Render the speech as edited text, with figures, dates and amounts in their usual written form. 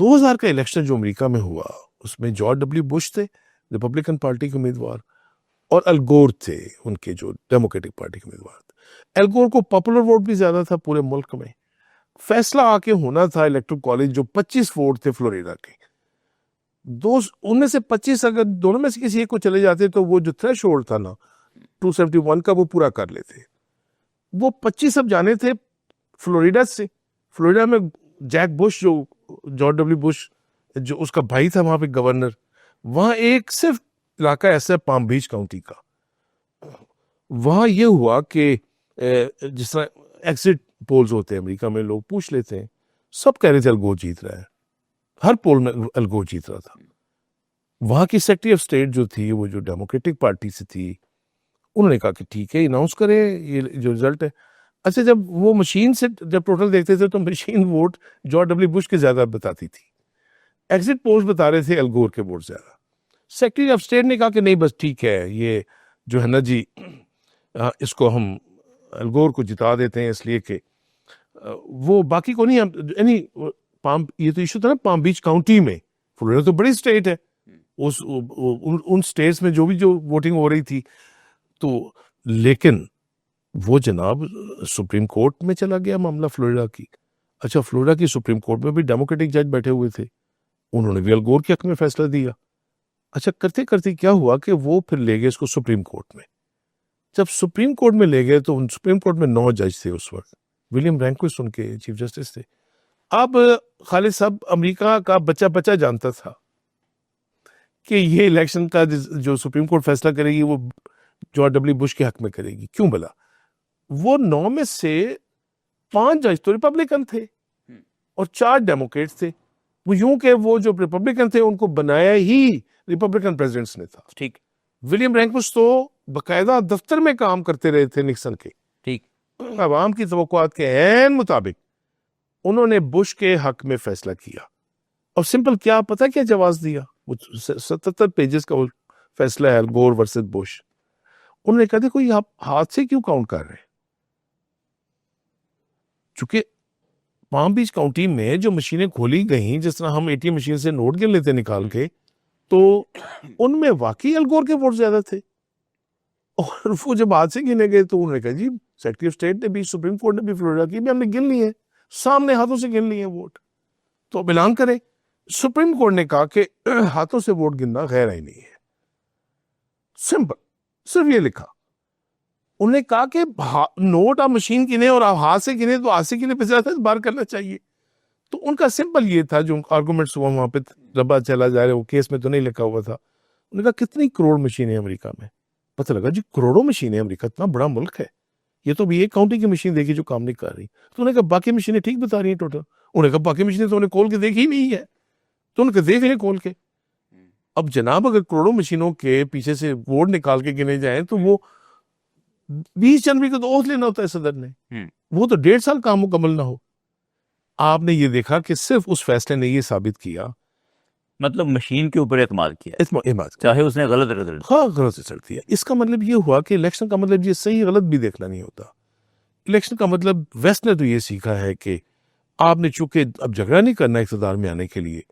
2000 का इलेक्शन जो अमेरिका में हुआ उसमें जॉर्ज डब्ल्यू बुश थे रिपब्लिकन पार्टी के उम्मीदवार, और अल गोर थे उनके जो डेमोक्रेटिक पार्टी के उम्मीदवार थे। अल गोर को पॉपुलर वोट भी ज्यादा था पूरे मुल्क में। फैसला आके होना था इलेक्टोरल कॉलेज जो 25 वोट थे फ्लोरिडा के, दो उनमें से 25 अगर दोनों में से किसी एक को चले जाते तो वो जो थ्रेशोल्ड था ना 271 का वो पूरा कर लेते। वो 25 अब जाने थे फ्लोरिडा से। फ्लोरिडा में जैक बुश जो जॉर्ज डब्ल्यू बुश जो उसका भाई था वहां पे गवर्नर, वहां एक सिर्फ इलाका ऐसा है पाम बीच काउंटी का, वहां ये हुआ कि जिस तरह एग्जिट पोल्स होते हैं अमेरिका में, लोग पूछ लेते हैं, सब कह रहे थे अल गोर जीत रहा है, हर पोल में अल गोर जीत रहा था। वहां की सेक्रेटरी ऑफ स्टेट जो थी वो जो डेमोक्रेटिक पार्टी से थी, उन्होंने कहा कि ठीक है अनाउंस करें ये जो रिजल्ट है। अच्छा, जब वो मशीन से जब टोटल देखते थे तो machine vote George W Bush के ज्यादा बताती थी, एग्जिट पोल्स बता रहे थे अल गोर के वोट ज्यादा। सेक्रेटरी ऑफ स्टेट ने कहा कि नहीं बस ठीक है, ये जो है ना जी इसको हम अल गोर को जिता देते हैं इसलिए कि वो बाकी को नहीं, हम यानी पाम, ये तो इशू था ना पाम बीच काउंटी में, फ्लोरिडा तो बड़ी स्टेट है, उन स्टेट्स में जो भी जो वोटिंग हो रही थी तो, लेकिन वो जनाब सुप्रीम कोर्ट में चला गया मामला फ्लोरिडा की। अच्छा, फ्लोरिडा की सुप्रीम कोर्ट में भी डेमोक्रेटिक जज बैठे हुए थे, उन्होंने भी अल गोर के हक में फैसला दिया। अच्छा, करते करते क्या हुआ कि वो फिर ले गए इसको सुप्रीम कोर्ट में। जब सुप्रीम कोर्ट में ले गए तो उन सुप्रीम कोर्ट में 9 जज थे उस वक्त, विलियम रैंक्विस्ट उनके चीफ जस्टिस थे। अब खालिद साहब अमेरिका का बच्चा बच्चा जानता था कि ये इलेक्शन का जो सुप्रीम कोर्ट फैसला करेगी वो जॉर्ज डब्ल्यू बुश के हक में करेगी। क्यों भला? वो 9 में से 5 जज तो रिपब्लिकन थे और 4 डेमोक्रेट्स थे। वो यूं के वो जो रिपब्लिकन थे उनको बनाया ही रिपब्लिकन प्रेसिडेंट्स ने था। ठीक। विलियम रैंक्विस्ट तो बकायदा दफ्तर में काम करते रहे थे निक्सन के। ठीक। अवाम की तवक्कुआत के ऐन मुताबिक उन्होंने बुश के हक में फैसला किया। और सिंपल क्या पता क्या जवाब दिया? वो 77 पेजेस का वो फैसला है, गोर वर्सेस बुश। उन्होंने कहा देखो ये आप हाथ से क्यों काउंट कर रहे हैं? चूंकि पाम बीच काउंटी में जो मशीनें खोली गई, जिस तरह हम एटीएम मशीन से नोट गिन लेते निकाल के, तो उनमें वाकई अल गोर के वोट ज्यादा थे। और वो जब हाथ से गिने गए तो उन्होंने कहा जी सेक्रेटरी ऑफ स्टेट ने भी, सुप्रीम कोर्ट ने भी, फ्लोरिडा की भी हमने गिन लिए हैं, सामने हाथों से गिन लिए वोट, तो अब ऐलान करें। सुप्रीम कोर्ट ने कहा कि हाथों से वोट गिनना गैर आईनी है। सिंपल, सिर्फ ये लिखा। उन्होंने कहा कि नोट आप मशीन गिने और आप हाथ से गिने तो हाथ से गिने पे ज्यादा बार करना चाहिए। तो उनका सिंपल ये था, जो आर्गूमेंट्स हुआ वहां पे लंबा चला जा रहा है, वो केस में तो नहीं लिखा हुआ था। उन्होंने कहा कितनी करोड़ मशीनें अमेरिका में? पता लगा जी करोड़ों मशीनें, अमेरिका इतना बड़ा मुल्क है, ये तो भी एक काउंटी की मशीन देखी जो काम नहीं कर रही। तो उन्होंने कहा बाकी मशीनें ठीक बता रही हैं टोटल। उन्होंने कहा बाकी मशीनें तो उन्हें खोल के देखी ही नहीं है। तो उन्होंने देख लें खोल के। अब जनाब अगर करोड़ों मशीनों के पीछे से वोट निकाल के गिने जाए तो वो 20 जनवरी को तो ओथ लेना होता है सदर ने, वो तो 1.5 साल काम मुकम्मल ना हो। आपने ये देखा कि सिर्फ उस फैसले ने ये साबित किया, मतलब मशीन के ऊपर एतमाद किया, चाहे उसने गलत रिजल्ट, हाँ गलत रिजल्ट दिया। इसका मतलब ये हुआ कि इलेक्शन का मतलब ये सही गलत भी देखना नहीं होता। इलेक्शन का मतलब वेस्ट ने तो ये सीखा है कि आपने चूंकि अब झगड़ा नहीं करना इक़्तिदार में आने के लिए,